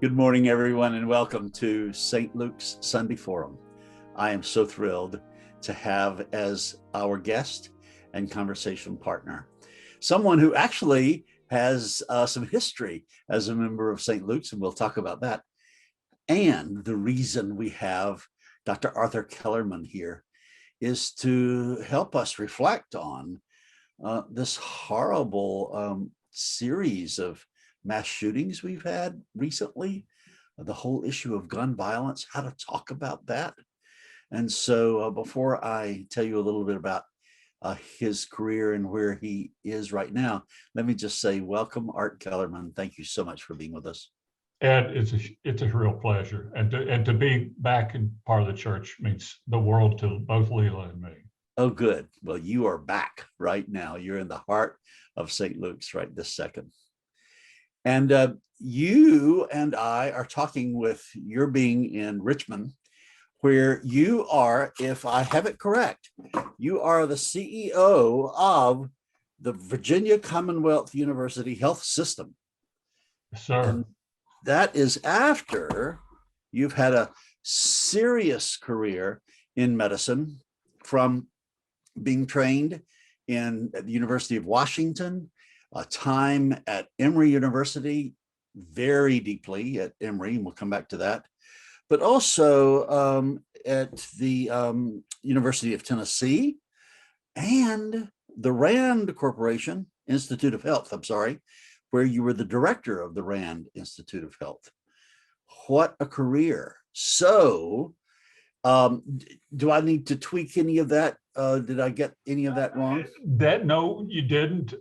Good morning, everyone, and welcome to St. Luke's Sunday Forum. I am so thrilled to have as our guest and conversation partner someone who actually has some history as a member of St. Luke's, and we'll talk about that. And the reason we have Dr. Arthur Kellermann here is to help us reflect on this horrible series of mass shootings we've had recently, the whole issue of gun violence, how to talk about that. And so before I tell you a little bit about his career and where he is right now, let me just say welcome, Art Kellermann. Thank you so much for being with us. Ed, it's a real pleasure, and to be back in part of the church means the world to both Leela and me. Oh, good. Well, you are back right now. You're in the heart of St. Luke's right this second. And you and I are talking with your being in Richmond, where you are, if I have it correct, you are the CEO of the Virginia Commonwealth University Health System. Sir. And that is after you've had a serious career in medicine, from being trained at the University of Washington, a time at Emory University, very deeply at Emory, and we'll come back to that, but also at the University of Tennessee and the Rand Corporation Institute of Health, where you were the director of the Rand Institute of Health. What a career. So do I need to tweak any of that? Did I get any of that wrong? No, you didn't.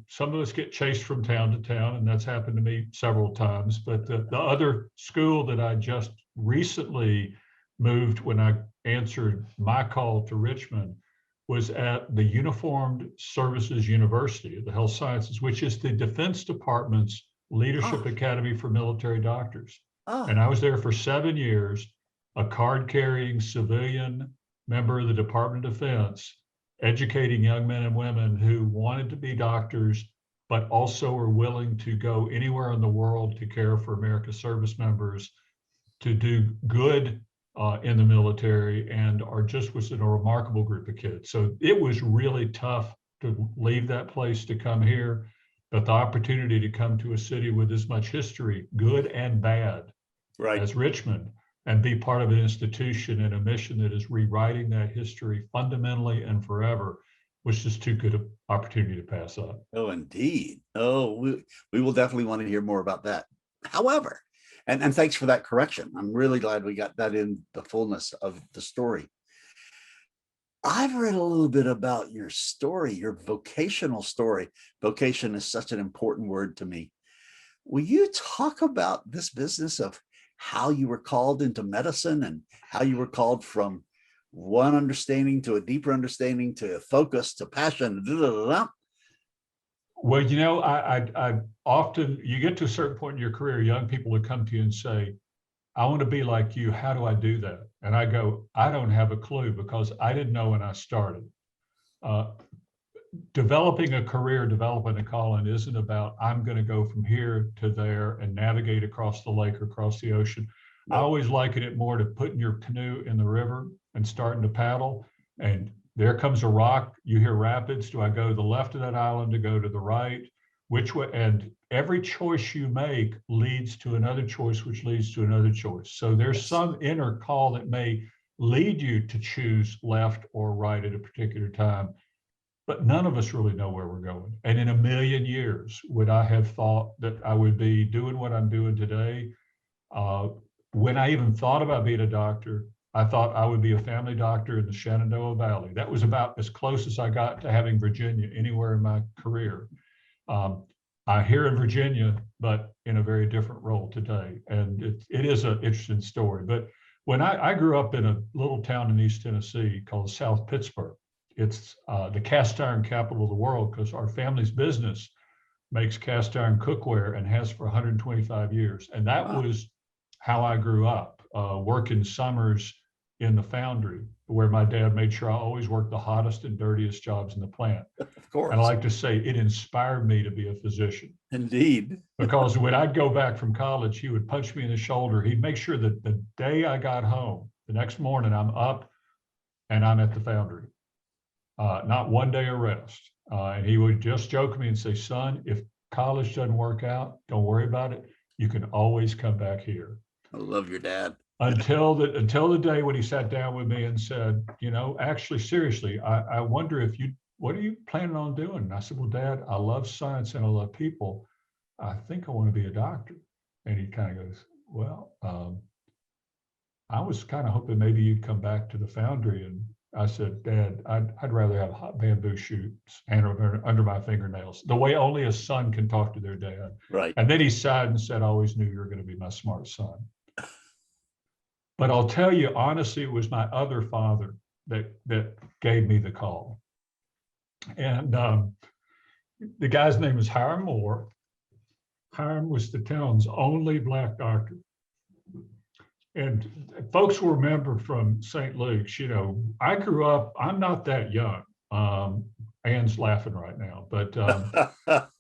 Some of us get chased from town to town, and that's happened to me several times. But the other school that I just recently moved when I answered my call to Richmond was at the Uniformed Services University of the Health Sciences, which is the Defense Department's Leadership Academy for Military Doctors. And I was there for 7 years, a card-carrying civilian member of the Department of Defense, educating young men and women who wanted to be doctors, but also are willing to go anywhere in the world to care for America's service members, to do good in the military, and was in a remarkable group of kids. So it was really tough to leave that place to come here, but the opportunity to come to a city with as much history, good and bad, as Richmond, and be part of an institution and a mission that is rewriting that history fundamentally and forever, was just too good an opportunity to pass up. Oh, indeed. Oh, we will definitely want to hear more about that. However, and thanks for that correction. I'm really glad we got that in the fullness of the story. I've read a little bit about your story, your vocational story. Vocation is such an important word to me. Will you talk about this business of how you were called into medicine and how you were called from one understanding to a deeper understanding to a focus to passion? Well, I often, you get to a certain point in your career, young people will come to you and say, I want to be like you. How do I do that? And I go, I don't have a clue, because I didn't know when I started. Developing a career, developing a calling isn't about, I'm going to go from here to there and navigate across the lake or across the ocean. I always liken it more to putting your canoe in the river and starting to paddle, and there comes a rock, you hear rapids. Do I go to the left of that island, to go to the right? Which way? And every choice you make leads to another choice, which leads to another choice. So there's some inner call that may lead you to choose left or right at a particular time, but none of us really know where we're going. And in a million years, would I have thought that I would be doing what I'm doing today? When I even thought about being a doctor, I thought I would be a family doctor in the Shenandoah Valley. That was about as close as I got to having Virginia anywhere in my career. I'm here in Virginia, but in a very different role today. And it is an interesting story. But when I grew up in a little town in East Tennessee called South Pittsburgh, it's the cast iron capital of the world, because our family's business makes cast iron cookware and has for 125 years. And that was how I grew up, working summers in the foundry, where my dad made sure I always worked the hottest and dirtiest jobs in the plant. Of course. And I like to say it inspired me to be a physician. Indeed. Because when I'd go back from college, he would punch me in the shoulder. He'd make sure that the day I got home, the next morning, I'm up and I'm at the foundry. Not one day of rest. And he would just joke me and say, son, if college doesn't work out, don't worry about it. You can always come back here. I love your dad. Until the day when he sat down with me and said, actually, seriously, I wonder what are you planning on doing? And I said, well, Dad, I love science and I love people. I think I want to be a doctor. And he kind of goes, well, I was kind of hoping maybe you'd come back to the foundry. And I said, Dad, I'd rather have hot bamboo shoots under my fingernails, the way only a son can talk to their dad. Right. And then he sighed and said, I always knew you were going to be my smart son. But I'll tell you, honestly, it was my other father that gave me the call. And the guy's name is Hiram Moore. Hiram was the town's only Black doctor. And folks will remember from St. Luke's, I grew up, I'm not that young. Anne's laughing right now, but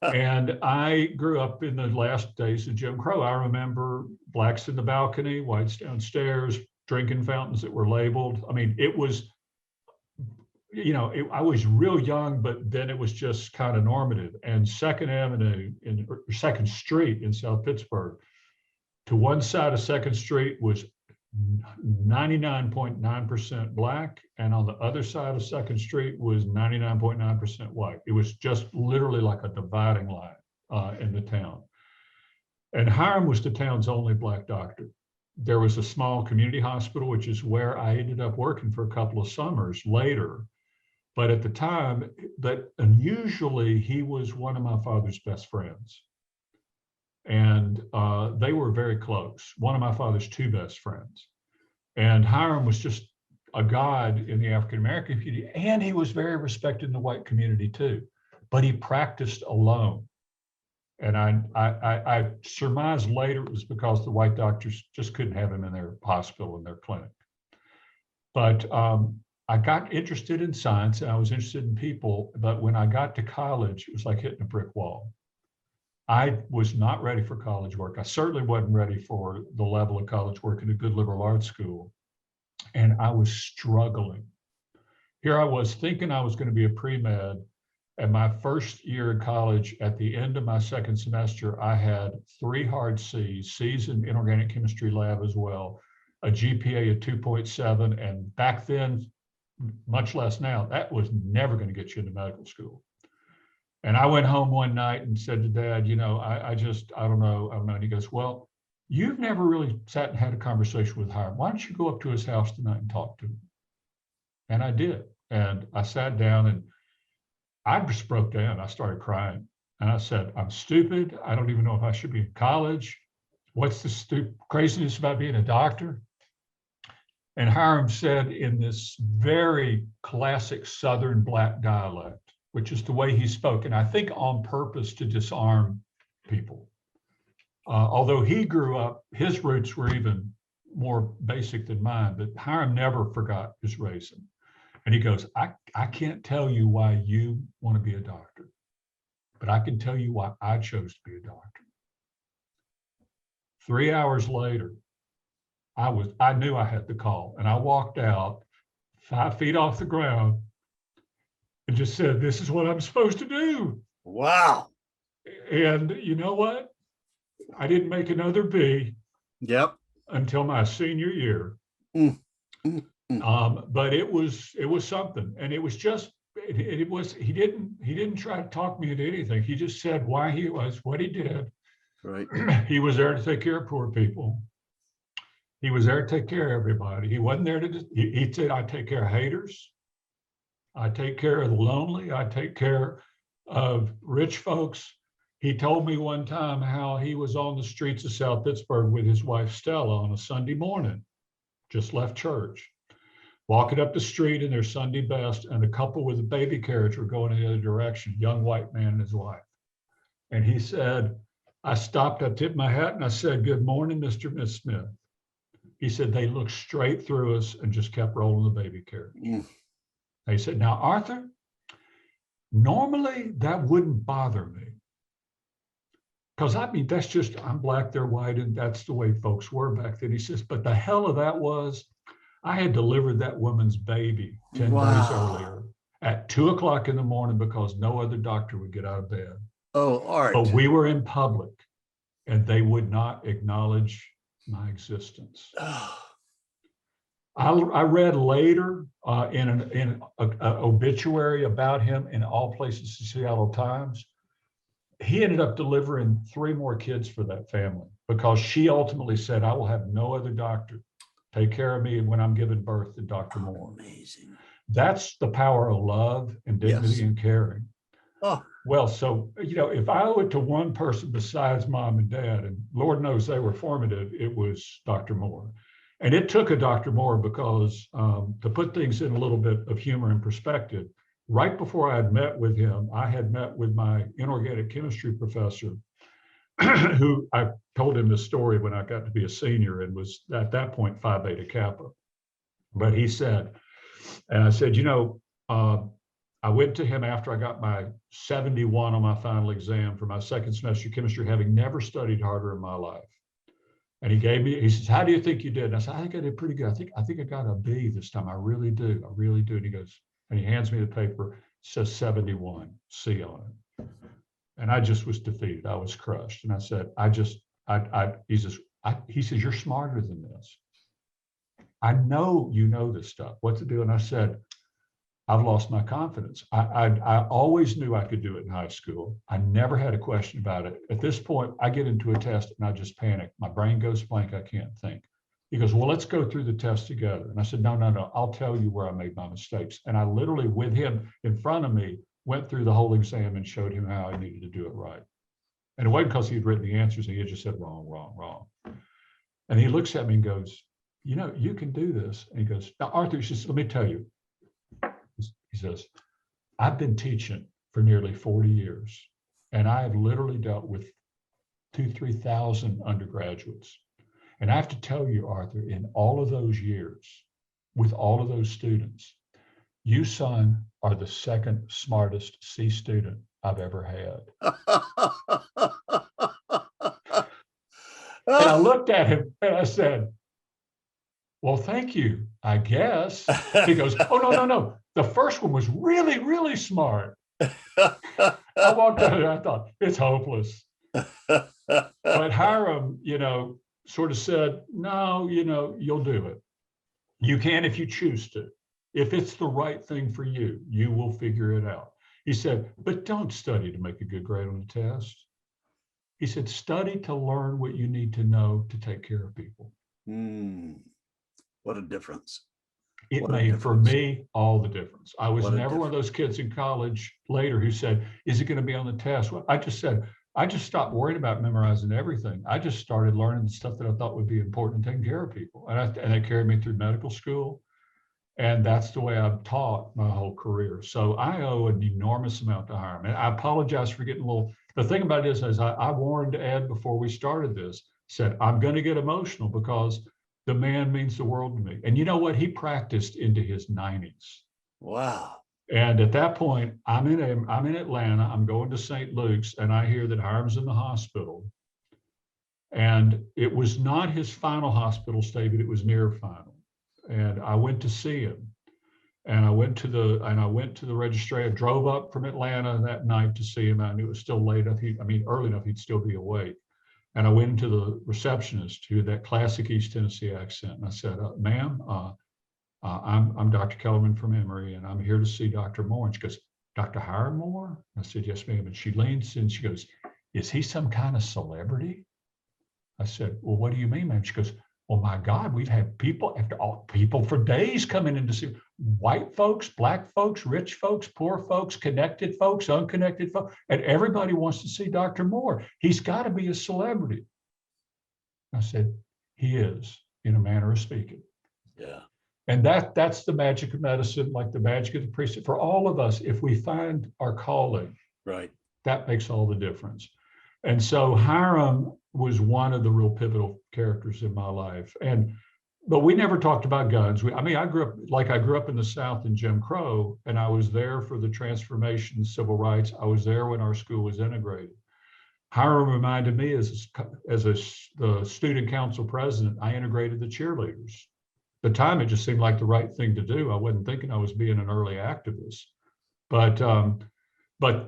and I grew up in the last days of Jim Crow. I remember blacks in the balcony, whites downstairs, drinking fountains that were labeled. I mean, it was, I was real young, but then it was just kind of normative. And Second Avenue or Second Street in South Pittsburgh, to one side of Second Street was 99.9% Black, and on the other side of Second Street was 99.9% white. It was just literally like a dividing line in the town. And Hiram was the town's only Black doctor. There was a small community hospital, which is where I ended up working for a couple of summers later. But at the time, but unusually, he was one of my father's best friends. And they were very close, one of my father's two best friends. And Hiram was just a god in the African-American community, and he was very respected in the white community too, but he practiced alone. And I surmised later it was because the white doctors just couldn't have him in their hospital, in their clinic. But I got interested in science and I was interested in people, but when I got to college, it was like hitting a brick wall. I was not ready for college work. I certainly wasn't ready for the level of college work in a good liberal arts school. And I was struggling. Here I was thinking I was going to be a pre-med. And my first year in college, at the end of my second semester, I had 3 hard C's in inorganic chemistry lab as well, a GPA of 2.7. And back then, much less now, that was never going to get you into medical school. And I went home one night and said to Dad, I don't know. And he goes, well, you've never really sat and had a conversation with Hiram. Why don't you go up to his house tonight and talk to him? And I did. And I sat down and I just broke down. I started crying. And I said, I'm stupid. I don't even know if I should be in college. What's the craziness about being a doctor? And Hiram said in this very classic Southern Black dialect, which is the way he spoke, and I think on purpose to disarm people. Although he grew up, his roots were even more basic than mine, but Hiram never forgot his raising. And he goes, I can't tell you why you want to be a doctor, but I can tell you why I chose to be a doctor. 3 hours later, I knew I had the call, and I walked out 5 feet off the ground and just said, this is what I'm supposed to do. Wow. And you know what? I didn't make another B. Yep. Until my senior year. But it was something. And it was just, he didn't try to talk me into anything. He just said why he was, what he did. Right. He was there to take care of poor people. He was there to take care of everybody. He wasn't there to he said, I take care of haters. I take care of the lonely. I take care of rich folks. He told me one time how he was on the streets of South Pittsburgh with his wife, Stella, on a Sunday morning, just left church, walking up the street in their Sunday best, and a couple with a baby carriage were going in the other direction, young white man and his wife. And he said, I stopped, I tipped my hat, and I said, good morning, Mr. and Miss Smith. He said, they looked straight through us and just kept rolling the baby carriage. Mm. He said, now, Arthur, normally that wouldn't bother me. Because I mean, that's just, I'm black, they're white, and that's the way folks were back then. He says, but the hell of that was, I had delivered that woman's baby 10 days earlier at 2:00 in the morning because no other doctor would get out of bed. Oh, Art. But we were in public and they would not acknowledge my existence. I read later in an obituary about him in All Places to Seattle Times. He ended up delivering 3 more kids for that family because she ultimately said, I will have no other doctor take care of me when I'm giving birth than Dr. Moore. Amazing. That's the power of love and dignity Yes. and caring. Oh, Well, so, you know, if I owe it to one person besides mom and dad, and Lord knows they were formative, it was Dr. Moore. And it took a Dr. Moore because to put things in a little bit of humor and perspective, right before I had met with him, I had met with my inorganic chemistry professor, who I told him this story when I got to be a senior and was at that point Phi Beta Kappa. But he said, and I said, you know, I went to him after I got my 71 on my final exam for my second semester of chemistry, having never studied harder in my life. And he says, how do you think you did? And I said, I think I did pretty good. I think I got a B this time. I really do. I really do. And he goes, and he hands me the paper, says 71, C on it. And I just was defeated. I was crushed. And I said, he says, you're smarter than this. I know you know this stuff. What to do? And I said, I've lost my confidence. I always knew I could do it in high school. I never had a question about it. At this point, I get into a test and I just panic. My brain goes blank. I can't think. He goes, well, let's go through the test together. And I said, no. I'll tell you where I made my mistakes. And I literally, with him in front of me, went through the whole exam and showed him how I needed to do it right. And it wasn't because he had written the answers. He had just said wrong, wrong, wrong. And he looks at me and goes, you know, you can do this. And he goes, now, Arthur, he says, let me tell you. He says, I've been teaching for nearly 40 years, and I have literally dealt with 2,000-3,000 undergraduates. And I have to tell you, Arthur, in all of those years, with all of those students, you, son, are the second smartest C student I've ever had. And I looked at him and I said, well, thank you, I guess. He goes, oh, no. The first one was really, really smart. I walked out and I thought, it's hopeless. But Hiram, you know, sort of said, no, you know, you'll do it. You can if you choose to. If it's the right thing for you, you will figure it out. He said, but don't study to make a good grade on the test. He said, study to learn what you need to know to take care of people. What a difference. It made, for me, all the difference. I was never one of those kids in college later who said, is it going to be on the test? Well, I just said, I just stopped worrying about memorizing everything. I just started learning the stuff that I thought would be important and taking care of people. And that carried me through medical school. And that's the way I've taught my whole career. So I owe an enormous amount to Hiram. And I apologize for getting a little, the thing about it is I warned Ed before we started this, said, I'm going to get emotional because the man means the world to me. And you know what? He practiced into his 90s. Wow. And at that point, I'm in Atlanta. I'm going to St. Luke's, and I hear that Hiram's in the hospital. And it was not his final hospital stay, but it was near final. And I went to see him. And I went to the registry. I drove up from Atlanta that night to see him. I knew it was still late enough. Early enough he'd still be awake. And I went into the receptionist who had that classic East Tennessee accent. And I said, ma'am, I'm Dr. Kellermann from Emory, and I'm here to see Dr. Moore. And she goes, Dr. Hiram Moore? I said, yes, ma'am. And she leans in, she goes, is he some kind of celebrity? I said, well, what do you mean, ma'am? She goes, oh my God, we've had people for days coming in to see white folks, black folks, rich folks, poor folks, connected folks, unconnected folks, and everybody wants to see Dr. Moore. He's got to be a celebrity. I said, he is, in a manner of speaking. Yeah. And that's the magic of medicine, like the magic of the priesthood. For all of us, if we find our calling, right, that makes all the difference. And so Hiram was one of the real pivotal characters in my life. And But we never talked about guns. I grew up in the South in Jim Crow, and I was there for the transformation in civil rights. I was there when our school was integrated. Hiram reminded me the student council president, I integrated the cheerleaders. At the time, it just seemed like the right thing to do. I wasn't thinking I was being an early activist. But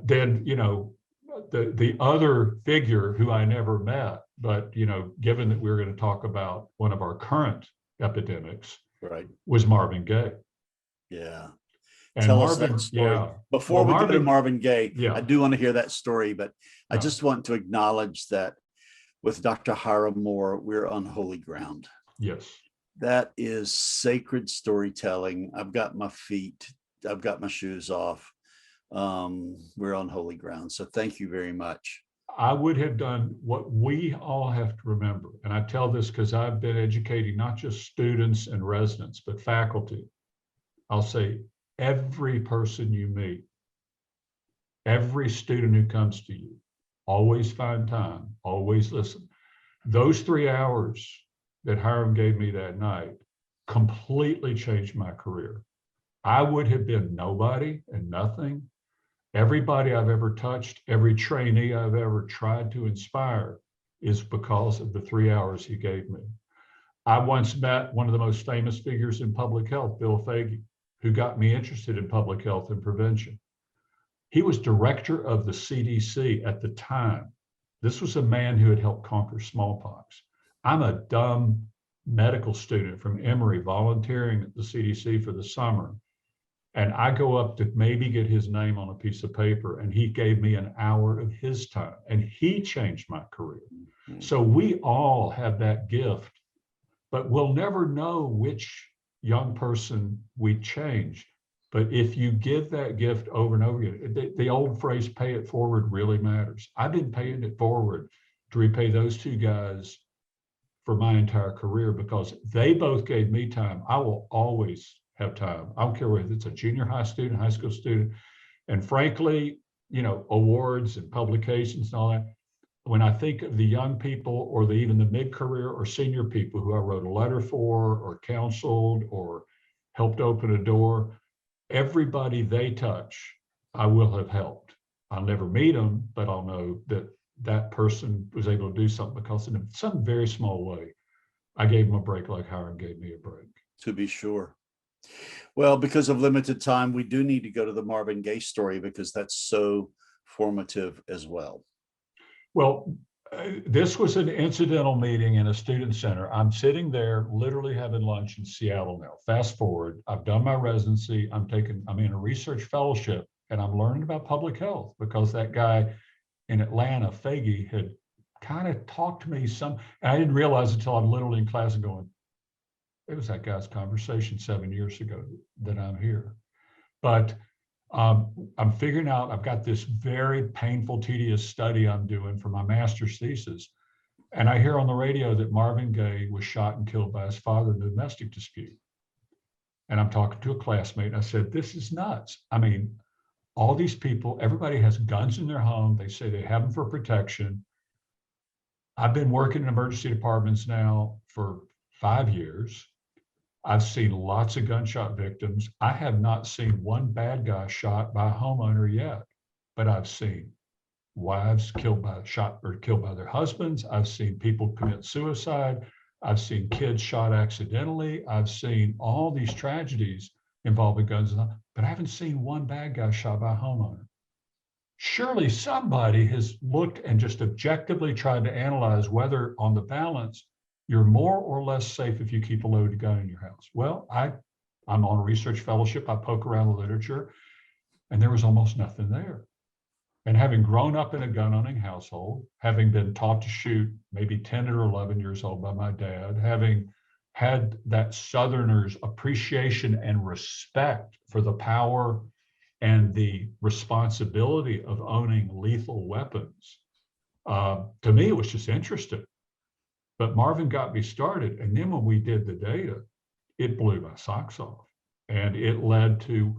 then, the other figure who I never met, but, given that we're going to talk about one of our current epidemics, right, was Marvin Gaye. Yeah. And Tell Marvin, us that story. yeah. Before we go to Marvin Gaye, yeah. I do want to hear that story, but I just want to acknowledge that with Dr. Hiram Moore, we're on holy ground. Yes. That is sacred storytelling. I've got my shoes off. We're on holy ground. So thank you very much. I would have done what we all have to remember. And I tell this because I've been educating not just students and residents, but faculty. I'll say every person you meet, every student who comes to you, always find time, always listen. Those 3 hours that Hiram gave me that night completely changed my career. I would have been nobody and nothing. Everybody I've ever touched, every trainee I've ever tried to inspire is because of the 3 hours he gave me. I once met one of the most famous figures in public health, Bill Foege, who got me interested in public health and prevention. He was director of the CDC at the time. This was a man who had helped conquer smallpox. I'm a dumb medical student from Emory volunteering at the CDC for the summer. And I go up to maybe get his name on a piece of paper, and he gave me an hour of his time, and he changed my career. Mm-hmm. So we all have that gift, but we'll never know which young person we change. But if you give that gift over and over again, the old phrase, pay it forward, really matters. I've been paying it forward to repay those two guys for my entire career because they both gave me time. I will always have time. I don't care whether it's a junior high student, high school student. And frankly, awards and publications and all that, when I think of the young people or even the mid-career or senior people who I wrote a letter for or counseled or helped open a door, everybody they touch, I will have helped. I'll never meet them, but I'll know that that person was able to do something because in some very small way, I gave them a break like Hiram gave me a break. To be sure. Well, because of limited time, we do need to go to the Marvin Gaye story because that's so formative as well. Well, this was an incidental meeting in a student center. I'm sitting there literally having lunch in Seattle now. Fast forward, I've done my residency. I'm in a research fellowship and I'm learning about public health because that guy in Atlanta, Foege, had kind of talked to me and I didn't realize until I'm literally in class and going, it was that guy's conversation 7 years ago that I'm here. But I'm figuring out, I've got this very painful, tedious study I'm doing for my master's thesis. And I hear on the radio that Marvin Gaye was shot and killed by his father in a domestic dispute. And I'm talking to a classmate and I said, this is nuts. I mean, all these people, everybody has guns in their home. They say they have them for protection. I've been working in emergency departments now for 5 years. I've seen lots of gunshot victims. I have not seen one bad guy shot by a homeowner yet, but I've seen wives killed by their husbands. I've seen people commit suicide. I've seen kids shot accidentally. I've seen all these tragedies involving guns, but I haven't seen one bad guy shot by a homeowner. Surely somebody has looked and just objectively tried to analyze whether on the balance, you're more or less safe if you keep a loaded gun in your house. Well, I'm on a research fellowship. I poke around the literature, and there was almost nothing there. And having grown up in a gun-owning household, having been taught to shoot maybe 10 or 11 years old by my dad, having had that Southerner's appreciation and respect for the power and the responsibility of owning lethal weapons, to me, it was just interesting. But Marvin got me started. And then when we did the data, it blew my socks off. And it led to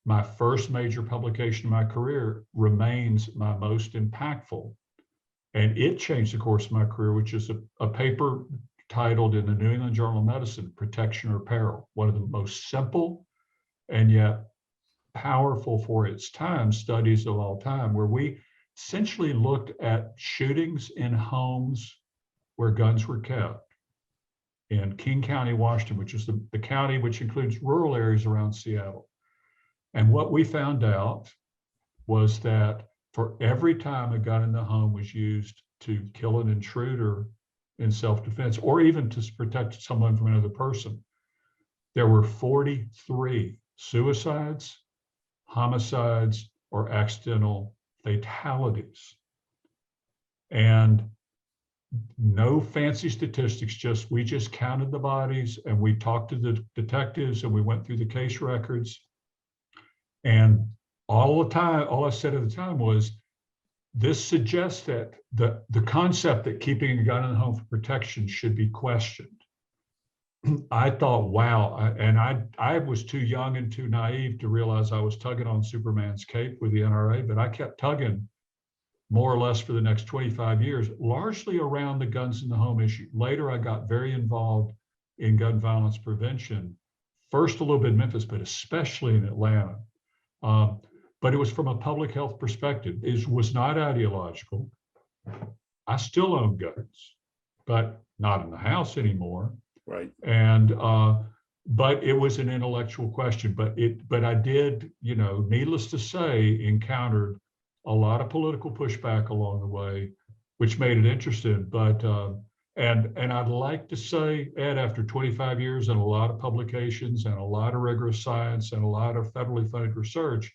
my first major publication in my career, remains my most impactful. And it changed the course of my career, which is a paper titled in the New England Journal of Medicine, Protection or Peril, one of the most simple and yet powerful for its time studies of all time, where we essentially looked at shootings in homes where guns were kept in King County, Washington, which is the county which includes rural areas around Seattle. And what we found out was that for every time a gun in the home was used to kill an intruder in self-defense, or even to protect someone from another person, there were 43 suicides, homicides, or accidental fatalities. And no fancy statistics, we just counted the bodies, and we talked to the detectives, and we went through the case records. And all I said at the time was, this suggests that the concept that keeping a gun in the home for protection should be questioned. I thought, wow, and I was too young and too naive to realize I was tugging on Superman's cape with the NRA, but I kept tugging more or less for the next 25 years, largely around the guns in the home issue. Later, I got very involved in gun violence prevention, first a little bit in Memphis, but especially in Atlanta. But it was from a public health perspective. It was not ideological. I still own guns, but not in the house anymore. Right. And but it was an intellectual question. But I did, needless to say, encountered a lot of political pushback along the way, which made it interesting. But and I'd like to say, Ed, after 25 years and a lot of publications and a lot of rigorous science and a lot of federally funded research,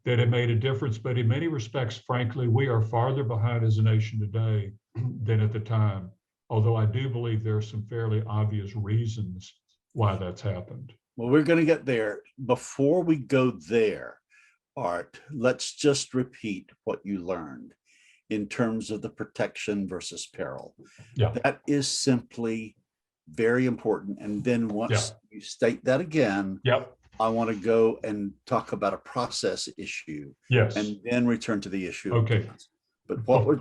that it made a difference. But in many respects, frankly, we are farther behind as a nation today than at the time. Although I do believe there are some fairly obvious reasons why that's happened. Well, we're going to get there. Before we go there, Art, let's just repeat what you learned in terms of the protection versus peril. Yeah. That is simply very important. And then once you state that again, I want to go and talk about a process issue. Yes. And then return to the issue. Okay. But what we're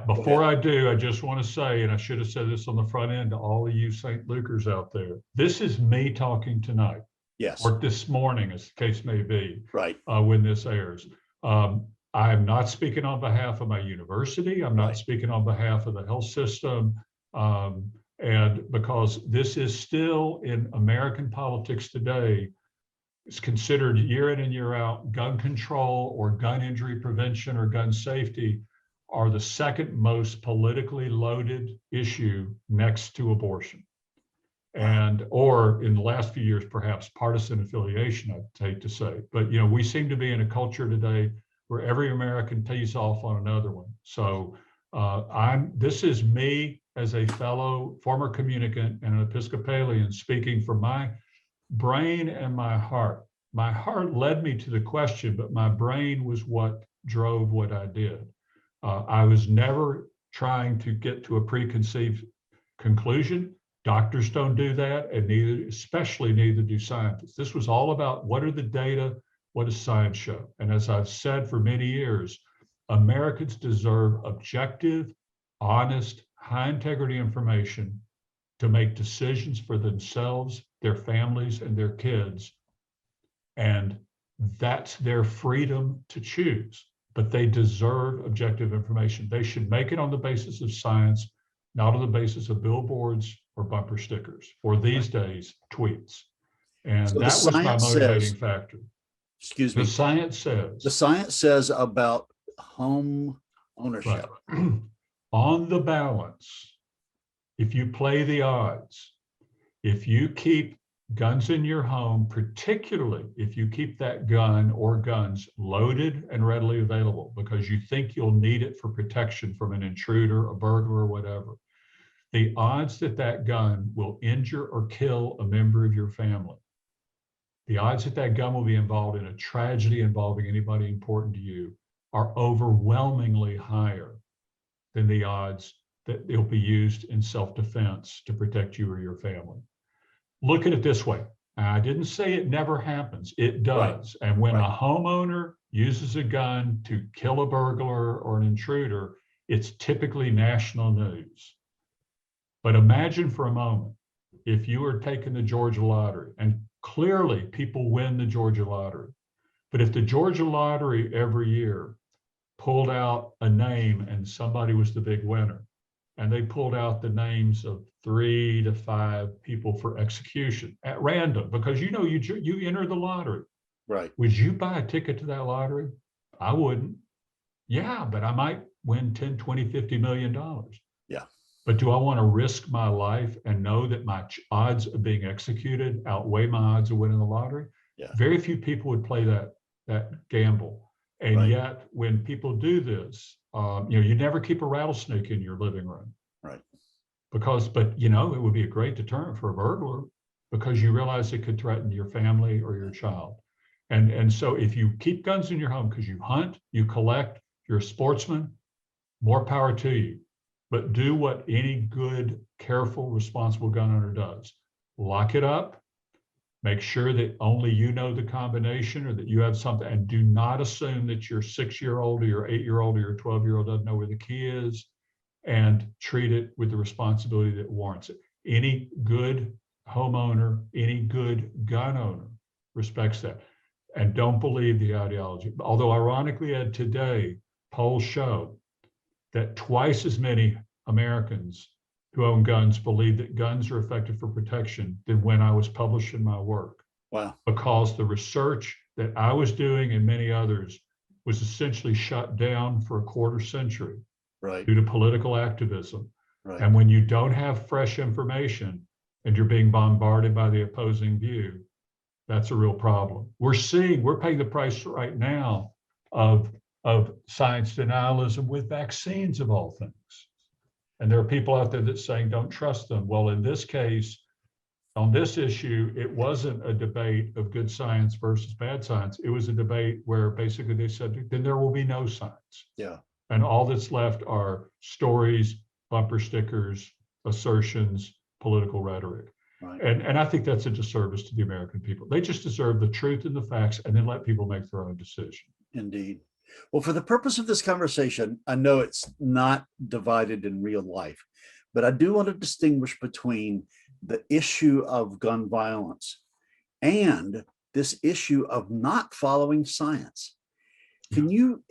before I do, I just want to say, and I should have said this on the front end to all of you St. Lukers out there, this is me talking tonight. Yes. Or this morning, as the case may be. Right. When this airs. I am not speaking on behalf of my university. I'm not speaking on behalf of the health system. And because this is still in American politics today, it's considered year in and year out, gun control or gun injury prevention or gun safety are the second most politically loaded issue next to abortion. And, or in the last few years, perhaps partisan affiliation, I'd hate to say. But, we seem to be in a culture today where every American tees off on another one. So this is me as a fellow former communicant and an Episcopalian speaking from my brain and my heart. My heart led me to the question, but my brain was what drove what I did. I was never trying to get to a preconceived conclusion. Doctors don't do that, and especially neither do scientists. This was all about what are the data, what does science show? And as I've said for many years, Americans deserve objective, honest, high integrity information to make decisions for themselves, their families, and their kids. And that's their freedom to choose, but they deserve objective information. They should make it on the basis of science, not on the basis of billboards or bumper stickers, or these days, tweets. And so that was my motivating factor. Excuse me. The science says about home ownership. Right. On the balance, if you play the odds, if you keep guns in your home, particularly if you keep that gun or guns loaded and readily available because you think you'll need it for protection from an intruder, a burglar, or whatever, the odds that that gun will injure or kill a member of your family, the odds that that gun will be involved in a tragedy involving anybody important to you are overwhelmingly higher than the odds that it'll be used in self-defense to protect you or your family. Look at it this way. I didn't say it never happens. It does. Right. And when a homeowner uses a gun to kill a burglar or an intruder, it's typically national news. But imagine for a moment, if you were taking the Georgia lottery, and clearly people win the Georgia lottery, but if the Georgia lottery every year pulled out a name and somebody was the big winner, and they pulled out the names of 3 to 5 people for execution at random, because you enter the lottery. Right. Would you buy a ticket to that lottery? I wouldn't. Yeah, but I might win 10, 20, $50 million. Yeah. But do I want to risk my life and know that my odds of being executed outweigh my odds of winning the lottery? Yeah. Very few people would play that gamble. And Right. yet when people do this, you never keep a rattlesnake in your living room. Right. But it would be a great deterrent for a burglar, because you realize it could threaten your family or your child. And so if you keep guns in your home because you hunt, you collect, you're a sportsman, more power to you. But do what any good, careful, responsible gun owner does. Lock it up. Make sure that only you know the combination, or that you have something, and do not assume that your 6-year-old or your 8-year-old or your 12-year-old doesn't know where the key is, and treat it with the responsibility that warrants it. Any good homeowner, any good gun owner respects that. And don't believe the ideology. Although ironically, Ed, today, polls show that twice as many Americans who own guns believe that guns are effective for protection than when I was publishing my work. Wow. Because the research that I was doing and many others was essentially shut down for a quarter century. Right. Due to political activism. Right. And when you don't have fresh information and you're being bombarded by the opposing view, that's a real problem. We're paying the price right now of science denialism with vaccines, of all things. And there are people out there that saying, don't trust them. Well, in this case, on this issue, it wasn't a debate of good science versus bad science. It was a debate where basically they said, then there will be no science. Yeah. And all that's left are stories, bumper stickers, assertions, political rhetoric. Right. And I think that's a disservice to the American people. They just deserve the truth and the facts, and then let people make their own decision. Indeed. Well, for the purpose of this conversation, I know it's not divided in real life, but I do want to distinguish between the issue of gun violence and this issue of not following science. Can you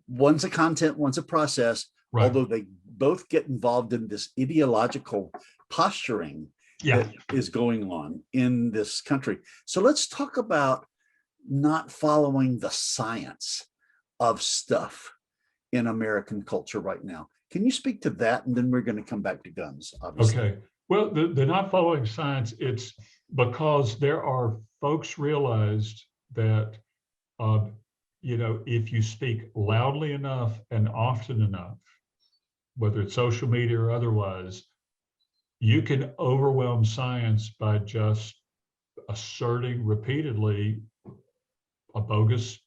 one's a content, one's a process, right. Although they both get involved in this ideological posturing that is going on in this country. So let's talk about not following the science of stuff in American culture right now. Can you speak to that? And then we're going to come back to guns, obviously. Okay. Well, the not following science, it's because there are folks realized that, if you speak loudly enough and often enough, whether it's social media or otherwise, you can overwhelm science by just asserting repeatedly a bogus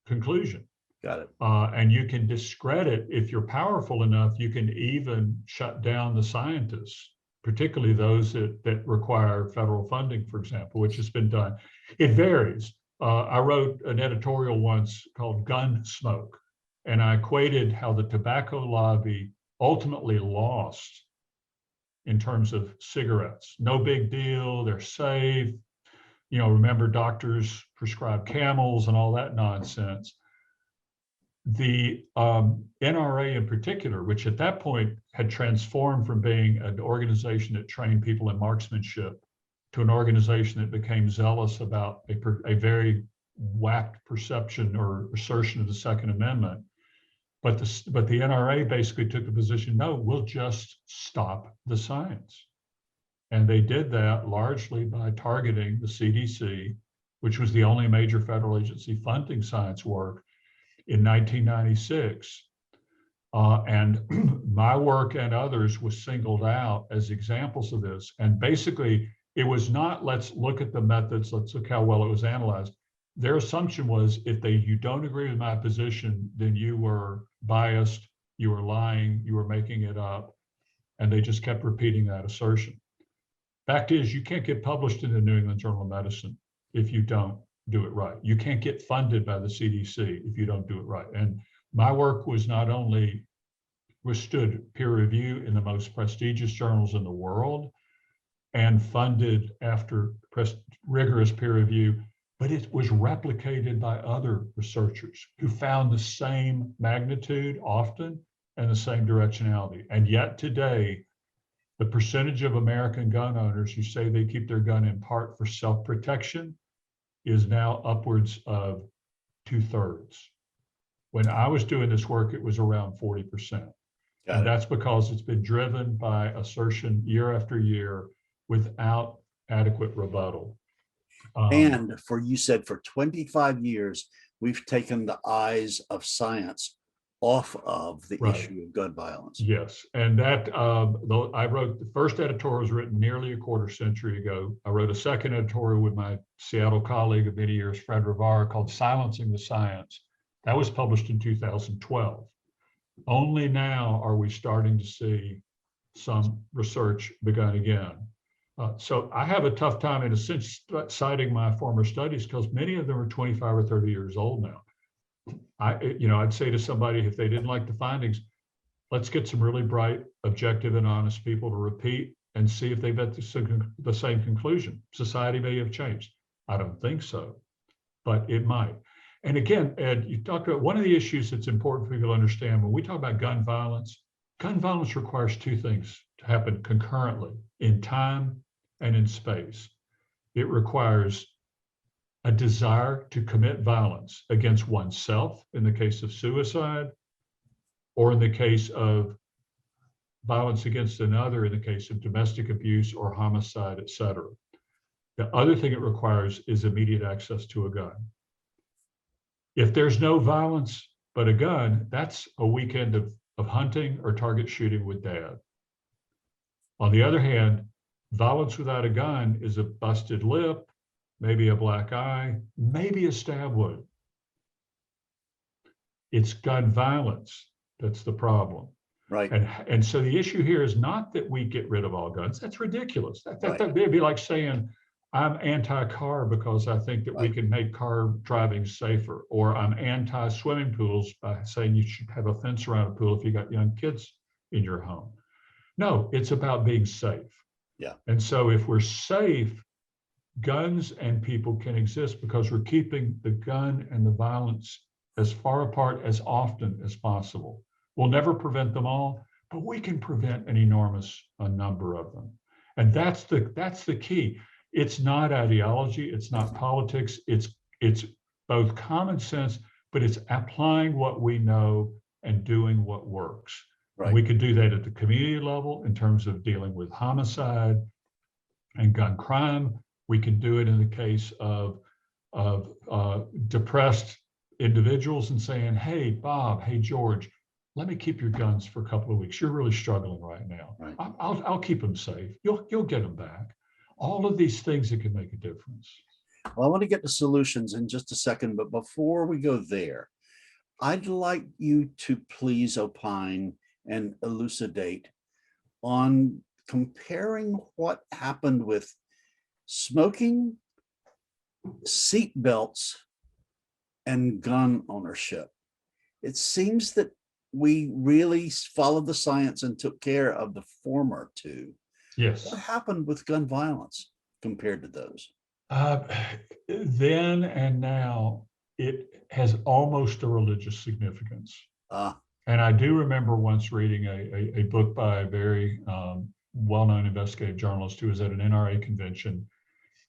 conclusion. Got it. And you can discredit, if you're powerful enough, you can even shut down the scientists, particularly those that require federal funding, for example, which has been done. It varies. I wrote an editorial once called Gun Smoke, and I equated how the tobacco lobby ultimately lost in terms of cigarettes. No big deal, they're safe. Remember doctors prescribe Camels and all that nonsense. The NRA in particular, which at that point had transformed from being an organization that trained people in marksmanship to an organization that became zealous about a very whacked perception or assertion of the Second Amendment. But the NRA basically took the position, no, we'll just stop the science. And they did that largely by targeting the CDC, which was the only major federal agency funding science work in 1996. And my work and others was singled out as examples of this. And basically, it was not, let's look at the methods, let's look how well it was analyzed. Their assumption was, if you don't agree with my position, then you were biased, you were lying, you were making it up. And they just kept repeating that assertion. Fact is, you can't get published in the New England Journal of Medicine if you don't do it right. You can't get funded by the CDC if you don't do it right. And my work was not only withstood peer review in the most prestigious journals in the world and funded after rigorous peer review, but it was replicated by other researchers who found the same magnitude often and the same directionality. And yet today, the percentage of American gun owners who say they keep their gun in part for self-protection is now upwards of 2/3. When I was doing this work, it was around 40%. And that's because it's been driven by assertion year after year without adequate rebuttal. And you said for 25 years, we've taken the eyes of science off of the issue of gun violence. Yes, and that I wrote the first editorial was written nearly a quarter century ago. I wrote a second editorial with my Seattle colleague of many years, Fred Rivara, called "Silencing the Science." That was published in 2012. Only now are we starting to see some research begun again. So I have a tough time, in a sense, citing my former studies because many of them are 25 or 30 years old now. I'd say to somebody, if they didn't like the findings, let's get some really bright, objective, and honest people to repeat and see if they've got the same conclusion. Society may have changed. I don't think so, but it might. And again, Ed, you talked about one of the issues that's important for people to understand when we talk about gun violence requires two things to happen concurrently in time and in space. It requires a desire to commit violence against oneself in the case of suicide, or in the case of violence against another in the case of domestic abuse or homicide, etc. The other thing it requires is immediate access to a gun. If there's no violence but a gun, that's a weekend of hunting or target shooting with dad. On the other hand, violence without a gun is a busted lip, maybe a black eye, maybe a stab wound. It's gun violence that's the problem. Right. And so the issue here is not that we get rid of all guns. That's ridiculous. That'd be like saying, I'm anti-car because I think that we can make car driving safer, or I'm anti-swimming pools by saying you should have a fence around a pool if you got young kids in your home. No, it's about being safe. Yeah. And so if we're safe, guns and people can exist because we're keeping the gun and the violence as far apart as often as possible. We'll never prevent them all, but we can prevent an enormous number of them. And that's the key. It's not ideology, it's not politics, it's both common sense, but it's applying what we know and doing what works. Right. We could do that at the community level in terms of dealing with homicide and gun crime. We can do it in the case of depressed individuals and saying, hey, Bob, hey, George, let me keep your guns for a couple of weeks. You're really struggling right now. Right. I'll keep them safe. You'll get them back. All of these things that can make a difference. Well, I want to get to solutions in just a second, but before we go there, I'd like you to please opine and elucidate on comparing what happened with smoking, seat belts, and gun ownership. It seems that we really followed the science and took care of the former two. Yes. What happened with gun violence compared to those? Then and now, it has almost a religious significance. And I do remember once reading a book by a very well-known investigative journalist who was at an NRA convention,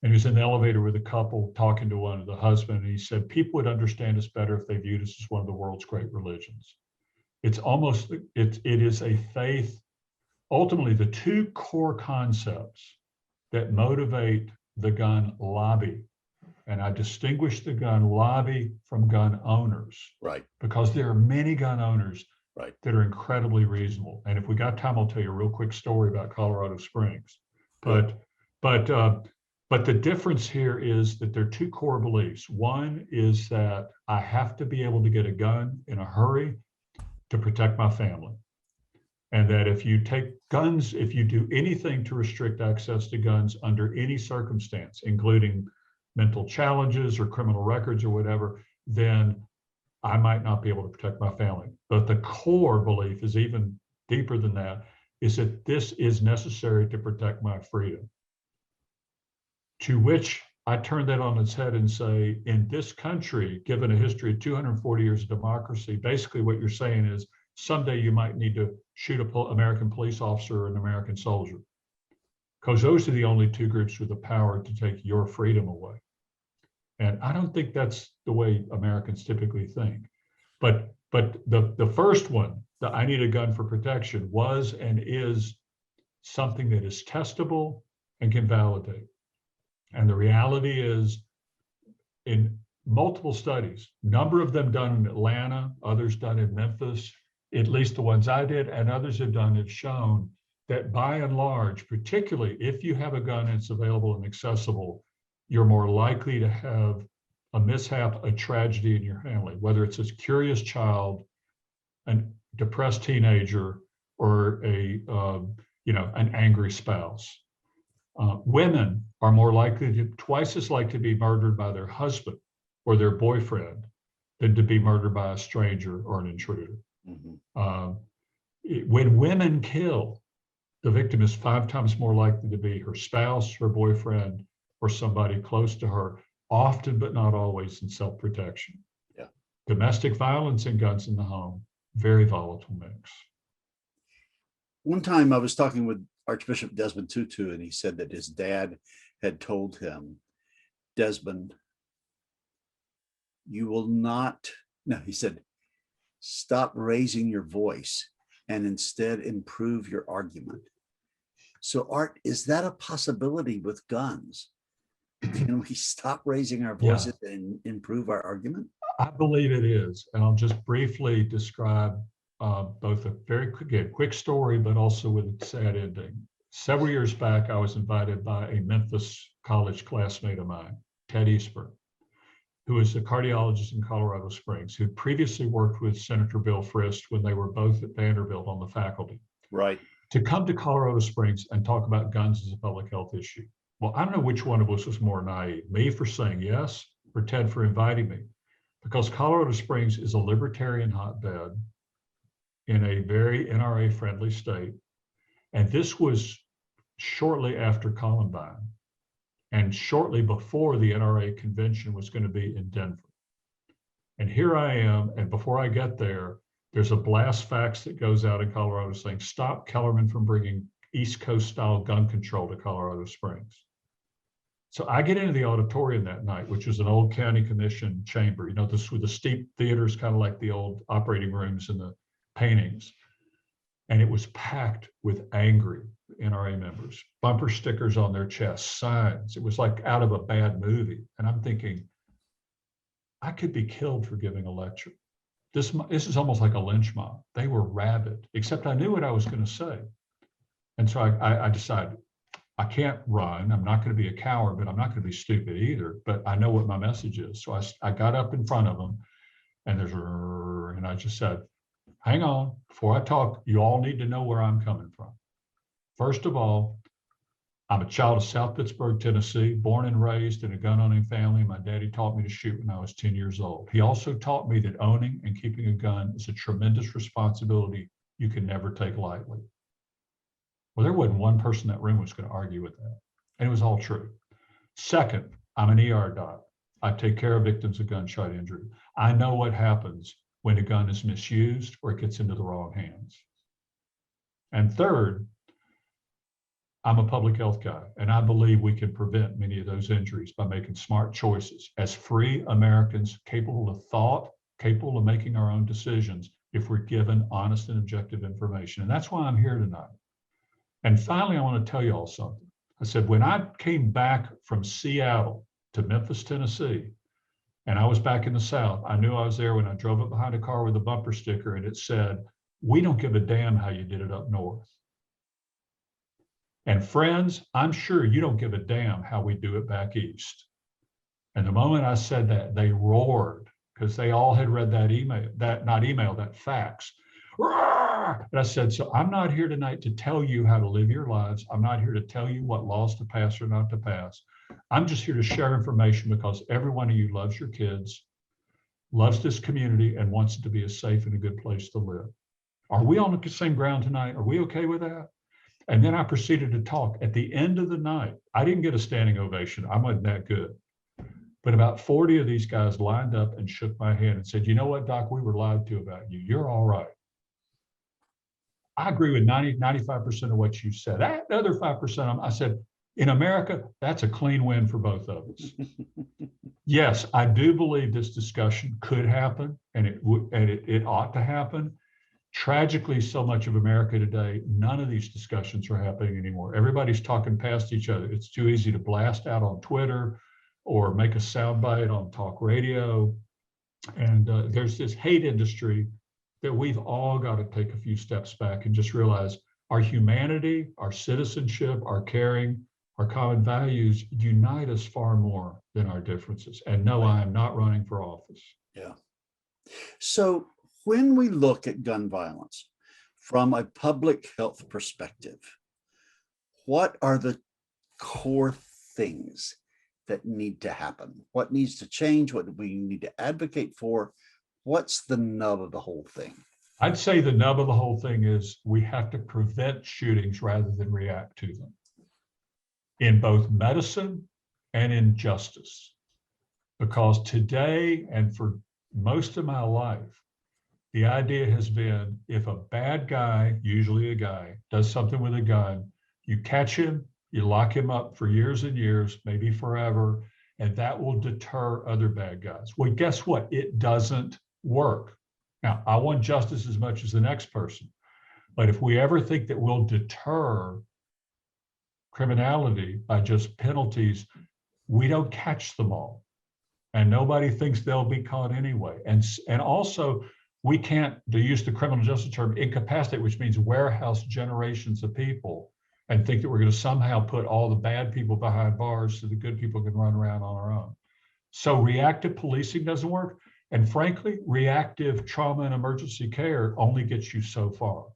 and he was in the elevator with a couple talking to the husband, and he said, people would understand us better if they viewed us as one of the world's great religions. It is a faith. Ultimately, the two core concepts that motivate the gun lobby, and I distinguish the gun lobby from gun owners, right? Because there are many gun owners, right, that are incredibly reasonable. And if we got time, I'll tell you a real quick story about Colorado Springs. But the difference here is that there are two core beliefs. One is that I have to be able to get a gun in a hurry to protect my family. And that if you take guns, if you do anything to restrict access to guns under any circumstance, including mental challenges or criminal records or whatever, then I might not be able to protect my family. But the core belief is even deeper than that, is that this is necessary to protect my freedom. To which I turn that on its head and say, in this country, given a history of 240 years of democracy, basically what you're saying is someday you might need to shoot an American police officer or an American soldier, because those are the only two groups with the power to take your freedom away. And I don't think that's the way Americans typically think. But the first one, the I need a gun for protection, was and is something that is testable and can validate. And the reality is, in multiple studies, number of them done in Atlanta, others done in Memphis, at least the ones I did, and others have done, have shown that by and large, particularly if you have a gun and it's available and accessible, you're more likely to have a mishap, a tragedy in your family, whether it's a curious child, a depressed teenager, or an angry spouse. Women are more likely to, twice as likely to be murdered by their husband or their boyfriend than to be murdered by a stranger or an intruder. Mm-hmm. When women kill, the victim is 5 times more likely to be her spouse, her boyfriend, or somebody close to her, often but not always in self-protection. Yeah. Domestic violence and guns in the home, very volatile mix. One time I was talking with Archbishop Desmond Tutu, and he said that his dad had told him, Desmond, you will not, no, he said, stop raising your voice and instead improve your argument. So Art, is that a possibility with guns? Can we stop raising our voices and improve our argument? I believe it is. And I'll just briefly describe both a very quick story, but also with a sad ending. Several years back, I was invited by a Memphis college classmate of mine, Ted Eastburn, who is a cardiologist in Colorado Springs, who previously worked with Senator Bill Frist when they were both at Vanderbilt on the faculty. Right. To come to Colorado Springs and talk about guns as a public health issue. Well, I don't know which one of us was more naive, me for saying yes, or Ted for inviting me, because Colorado Springs is a libertarian hotbed in a very NRA-friendly state. And this was shortly after Columbine and shortly before the NRA convention was going to be in Denver. And here I am, and before I get there, there's a blast fax that goes out in Colorado saying, stop Kellermann from bringing East Coast style gun control to Colorado Springs. So I get into the auditorium that night, which was an old county commission chamber, this with the steep theaters, kind of like the old operating rooms and the paintings. And it was packed with angry NRA members, bumper stickers on their chests, signs. It was like out of a bad movie. And I'm thinking, I could be killed for giving a lecture. This is almost like a lynch mob. They were rabid, except I knew what I was going to say. And so I decided, I can't run. I'm not going to be a coward, but I'm not going to be stupid either. But I know what my message is. So I got up in front of them, and I just said, hang on, before I talk, you all need to know where I'm coming from. First of all, I'm a child of South Pittsburgh, Tennessee, born and raised in a gun-owning family. My daddy taught me to shoot when I was 10 years old. He also taught me that owning and keeping a gun is a tremendous responsibility you can never take lightly. Well, there wasn't one person in that room who was going to argue with that. And it was all true. Second, I'm an ER doc. I take care of victims of gunshot injury. I know what happens when a gun is misused or it gets into the wrong hands. And third, I'm a public health guy, and I believe we can prevent many of those injuries by making smart choices as free Americans capable of thought, capable of making our own decisions if we're given honest and objective information. And that's why I'm here tonight. And finally, I want to tell you all something. I said, when I came back from Seattle to Memphis, Tennessee, and I was back in the South, I knew I was there when I drove up behind a car with a bumper sticker and it said, we don't give a damn how you did it up north. And friends, I'm sure you don't give a damn how we do it back east. And the moment I said that, they roared because they all had read that fax. And I said, so I'm not here tonight to tell you how to live your lives. I'm not here to tell you what laws to pass or not to pass. I'm just here to share information because every one of you loves your kids, loves this community, and wants it to be a safe and a good place to live. Are we on the same ground tonight? Are we okay with that? And then I proceeded to talk. At the end of the night, I didn't get a standing ovation. I wasn't that good. But about 40 of these guys lined up and shook my hand and said, you know what, Doc, we were lied to about you. You're all right. I agree with 95% of what you said. That other 5%, I said, in America, that's a clean win for both of us. Yes, I do believe this discussion could happen, and it ought to happen. Tragically, so much of America today, none of these discussions are happening anymore. Everybody's talking past each other. It's too easy to blast out on Twitter or make a soundbite on talk radio. And there's this hate industry that we've all got to take a few steps back and just realize our humanity, our citizenship, our caring, our common values unite us far more than our differences. And no, I am not running for office. Yeah. So when we look at gun violence from a public health perspective, what are the core things that need to happen? What needs to change? What do we need to advocate for? What's the nub of the whole thing? I'd say the nub of the whole thing is we have to prevent shootings rather than react to them, in both medicine and in justice. Because today, and for most of my life, the idea has been if a bad guy, usually a guy, does something with a gun, you catch him, you lock him up for years and years, maybe forever, and that will deter other bad guys. Well, guess what? It doesn't work. Now, I want justice as much as the next person, but if we ever think that we'll deter criminality by just penalties, we don't catch them all. And nobody thinks they'll be caught anyway. And also, we can't, to use the criminal justice term, incapacitate, which means warehouse generations of people and think that we're going to somehow put all the bad people behind bars so the good people can run around on our own. So reactive policing doesn't work. And frankly, reactive trauma and emergency care only gets you so far.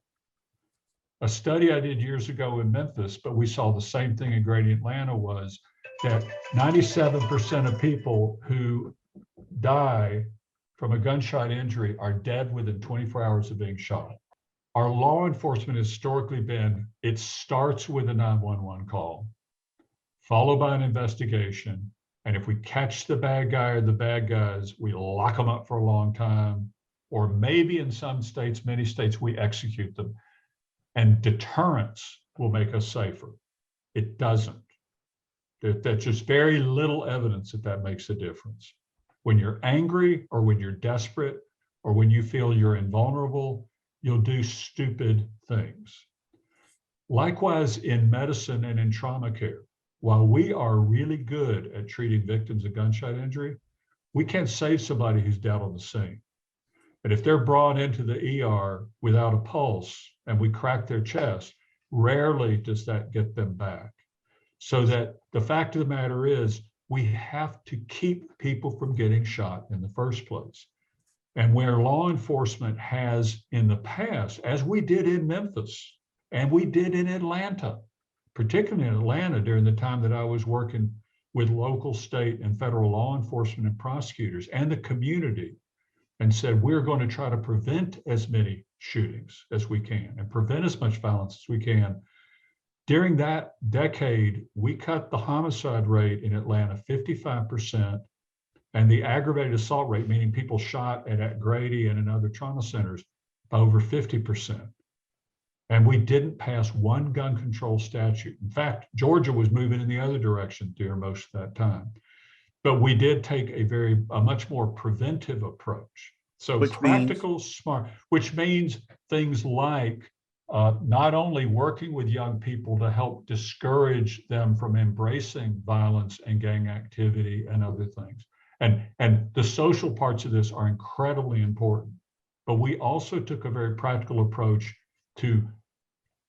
A study I did years ago in Memphis, but we saw the same thing in Grady, Atlanta, was that 97% of people who die from a gunshot injury are dead within 24 hours of being shot. Our law enforcement has historically been, it starts with a 911 call, followed by an investigation. And if we catch the bad guy or the bad guys, we lock them up for a long time, or maybe in some states, many states, we execute them. And deterrence will make us safer. It doesn't. There's just very little evidence that that makes a difference. When you're angry or when you're desperate or when you feel you're invulnerable, you'll do stupid things. Likewise, in medicine and in trauma care, while we are really good at treating victims of gunshot injury, we can't save somebody who's dead on the scene. And if they're brought into the ER without a pulse and we crack their chest, rarely does that get them back. So that the fact of the matter is, we have to keep people from getting shot in the first place. And where law enforcement has in the past, as we did in Memphis and we did in Atlanta, particularly in Atlanta during the time that I was working with local, state, and federal law enforcement and prosecutors and the community, and said, we're going to try to prevent as many shootings as we can and prevent as much violence as we can. During that decade, we cut the homicide rate in Atlanta 55%, and the aggravated assault rate, meaning people shot at Grady and in other trauma centers, by over 50%. And we didn't pass one gun control statute. In fact, Georgia was moving in the other direction during most of that time. But we did take a much more preventive approach. So which practical, smart, which means things like not only working with young people to help discourage them from embracing violence and gang activity and other things. And the social parts of this are incredibly important. But we also took a very practical approach to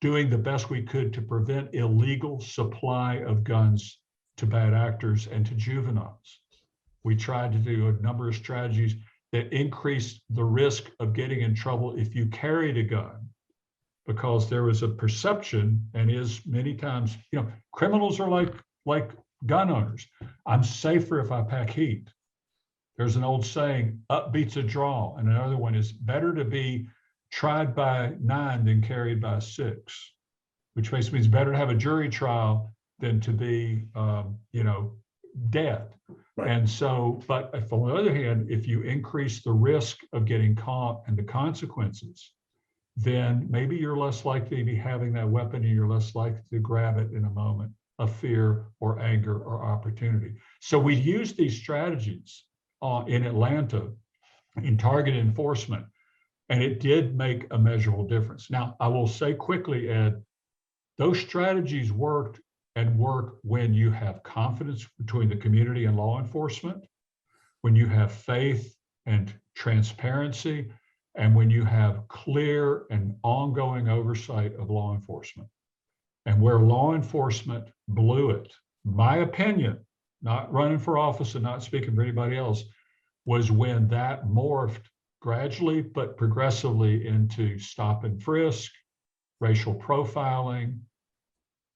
doing the best we could to prevent illegal supply of guns to bad actors and to juveniles. We tried to do a number of strategies that increased the risk of getting in trouble if you carried a gun, because there was a perception, and is many times, criminals are like gun owners. I'm safer if I pack heat. There's an old saying, up beats a draw, and another one is better to be tried by 9 than carried by 6, which basically means better to have a jury trial than to be, dead. Right. And so, but if, on the other hand, if you increase the risk of getting caught and the consequences, then maybe you're less likely to be having that weapon and you're less likely to grab it in a moment of fear or anger or opportunity. So we use these strategies in Atlanta in target enforcement, and it did make a measurable difference. Now, I will say quickly, Ed, those strategies worked and work when you have confidence between the community and law enforcement, when you have faith and transparency, and when you have clear and ongoing oversight of law enforcement. And where law enforcement blew it, my opinion, not running for office and not speaking for anybody else, was when that morphed gradually but progressively into stop and frisk, racial profiling,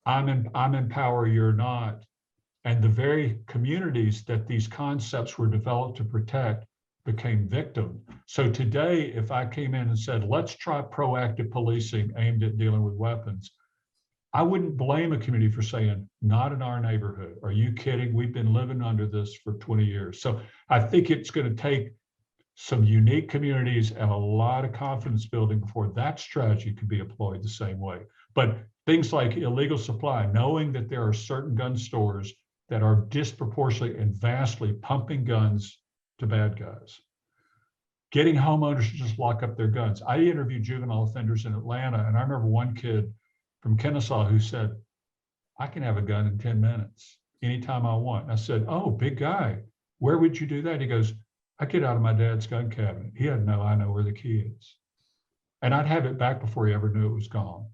I'm in power, you're not. And the very communities that these concepts were developed to protect became victim. So today, if I came in and said, let's try proactive policing aimed at dealing with weapons, I wouldn't blame a community for saying, not in our neighborhood. Are you kidding? We've been living under this for 20 years. So I think it's going to take some unique communities and a lot of confidence building before that strategy can be employed the same way. But things like illegal supply, knowing that there are certain gun stores that are disproportionately and vastly pumping guns to bad guys. Getting homeowners to just lock up their guns. I interviewed juvenile offenders in Atlanta, and I remember one kid from Kennesaw who said, I can have a gun in 10 minutes, anytime I want. And I said, oh, big guy, where would you do that? He goes, I get out of my dad's gun cabinet. He had I know where the key is. And I'd have it back before he ever knew it was gone.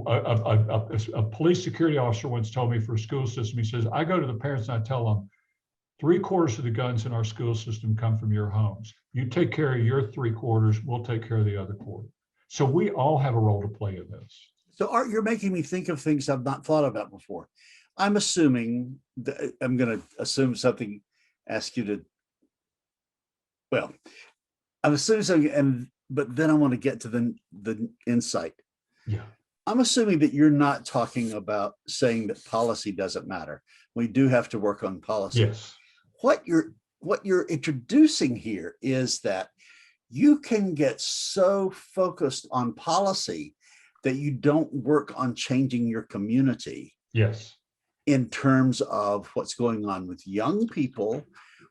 A police security officer once told me for a school system, he says, I go to the parents and I tell them, 3/4 of the guns in our school system come from your homes. You take care of your 3/4, we'll take care of the other quarter. So we all have a role to play in this. So Art, you're making me think of things I've not thought about before. I'm assuming, I'm going to assume something, ask you to, well, I'm assuming something, but then I want to get to the insight. Yeah. I'm assuming that you're not talking about saying that policy doesn't matter. We do have to work on policy. Yes. What you're introducing here is that you can get so focused on policy that you don't work on changing your community. Yes. In terms of what's going on with young people,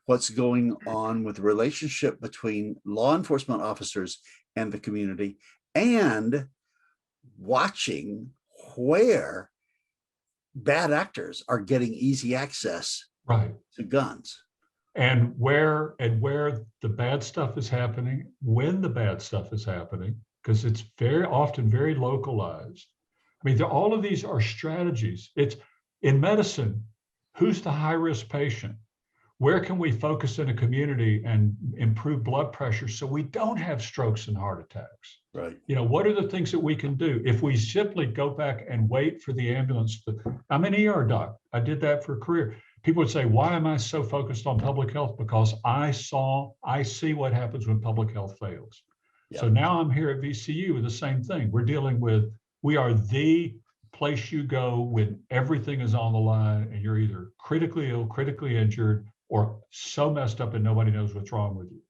what's going on with the relationship between law enforcement officers and the community, and watching where bad actors are getting easy access to guns. And where the bad stuff is happening, when the bad stuff is happening, because it's very often very localized. I mean, all of these are strategies. It's in medicine, who's the high-risk patient? Where can we focus in a community and improve blood pressure so we don't have strokes and heart attacks? Right. What are the things that we can do? If we simply go back and wait for the ambulance I'm an ER doc. I did that for a career. People would say, why am I so focused on public health? Because I see what happens when public health fails. Yep. So now I'm here at VCU with the same thing. We are the place you go when everything is on the line and you're either critically ill, critically injured, or so messed up and nobody knows what's wrong with you.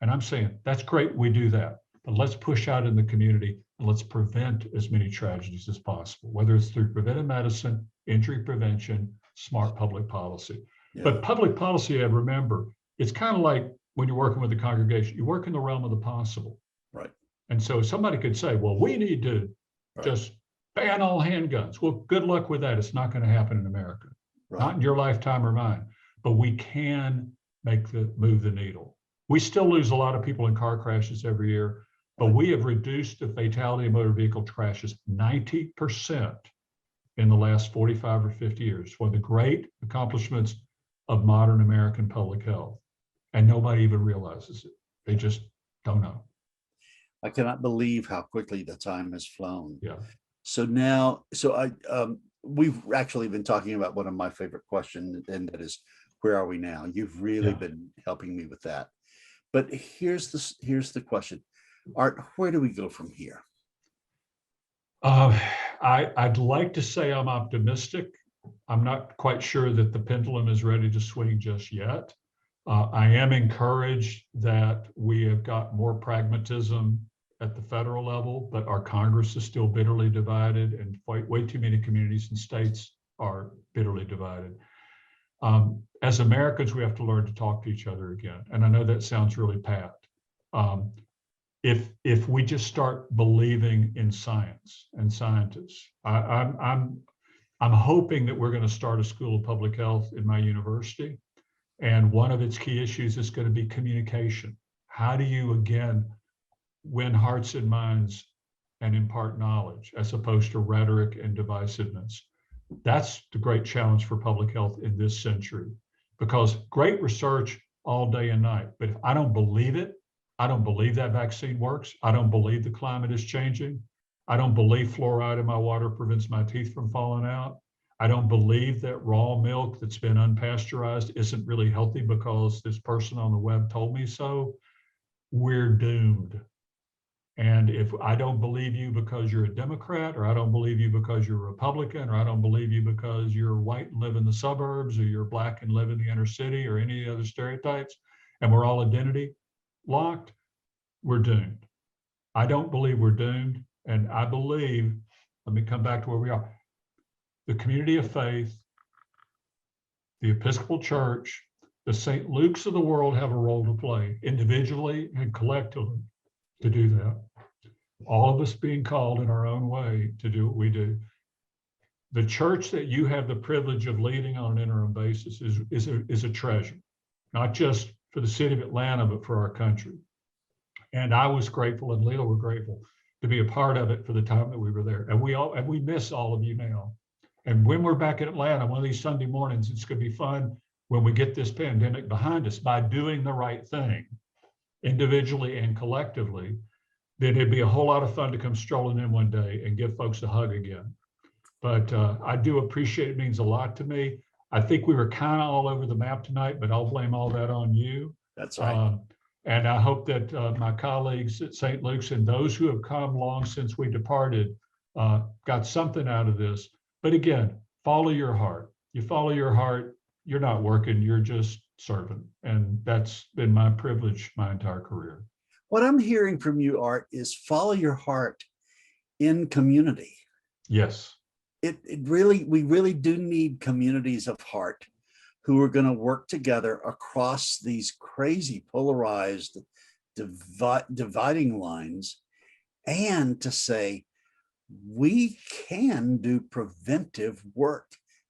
And I'm saying, that's great, we do that. But let's push out in the community and let's prevent as many tragedies as possible, whether it's through preventive medicine, injury prevention, smart public policy. Yeah. But public policy, I remember, it's kind of like when you're working with the congregation, you work in the realm of the possible. Right. And so somebody could say, well, we need to just ban all handguns. Well, good luck with that. It's not going to happen in America, not in your lifetime or mine. But we can move the needle. We still lose a lot of people in car crashes every year, but we have reduced the fatality of motor vehicle crashes 90% in the last 45 or 50 years. One of the great accomplishments of modern American public health. And nobody even realizes it. They just don't know. I cannot believe how quickly the time has flown. Yeah. So now, we've actually been talking about one of my favorite questions, and that is, where are we now? You've really been helping me with that. But here's the question. Art, where do we go from here? I'd like to say I'm optimistic. I'm not quite sure that the pendulum is ready to swing just yet. I am encouraged that we have got more pragmatism at the federal level, but our Congress is still bitterly divided, and way too many communities and states are bitterly divided. As Americans, we have to learn to talk to each other again. And I know that sounds really pat. If we just start believing in science and scientists, I'm hoping that we're going to start a school of public health in my university. And one of its key issues is going to be communication. How do you, again, win hearts and minds and impart knowledge as opposed to rhetoric and divisiveness? That's the great challenge for public health in this century, because great research all day and night. But if I don't believe it, I don't believe that vaccine works. I don't believe the climate is changing. I don't believe fluoride in my water prevents my teeth from falling out. I don't believe that raw milk that's been unpasteurized isn't really healthy because this person on the web told me so. We're doomed. And if I don't believe you because you're a Democrat, or I don't believe you because you're a Republican, or I don't believe you because you're white and live in the suburbs, or you're black and live in the inner city, or any other stereotypes, and we're all identity locked, we're doomed. I don't believe we're doomed. And I believe, let me come back to where we are. The community of faith, the Episcopal Church, the St. Luke's of the world have a role to play individually and collectively to do that. All of us being called in our own way to do what we do. The church that you have the privilege of leading on an interim basis is a treasure, not just for the city of Atlanta, but for our country. And I was grateful, and Leo were grateful to be a part of it for the time that we were there. And we miss all of you now. And when we're back in Atlanta, one of these Sunday mornings, it's going to be fun when we get this pandemic behind us by doing the right thing, individually and collectively. Then it'd be a whole lot of fun to come strolling in one day and give folks a hug again. But I do appreciate it. Means a lot to me. I think we were kind of all over the map tonight, but I'll blame all that on you. That's right. And I hope that my colleagues at St. Luke's and those who have come along since we departed got something out of this. But again, follow your heart. You follow your heart, you're not working, you're just serving. And that's been my privilege my entire career. What I'm hearing from you, Art, is follow your heart in community. Yes. We really do need communities of heart who are going to work together across these crazy polarized dividing lines, and to say, we can do preventive work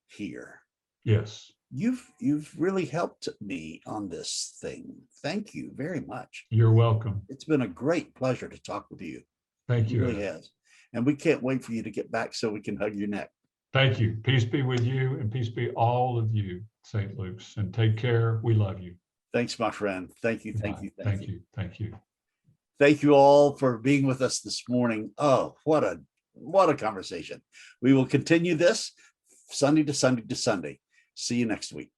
here. Yes. You've really helped me on this thing. Thank you very much. You're welcome. It's been a great pleasure to talk with you. Thank you. It really has. And we can't wait for you to get back so we can hug your neck. Thank you. Peace be with you, and peace be all of you, St. Luke's, and take care. We love you. Thanks, my friend. Thank you. Thank you. Thank you. Thank you. Thank you all for being with us this morning. Oh, what a conversation. We will continue this Sunday to Sunday to Sunday. See you next week.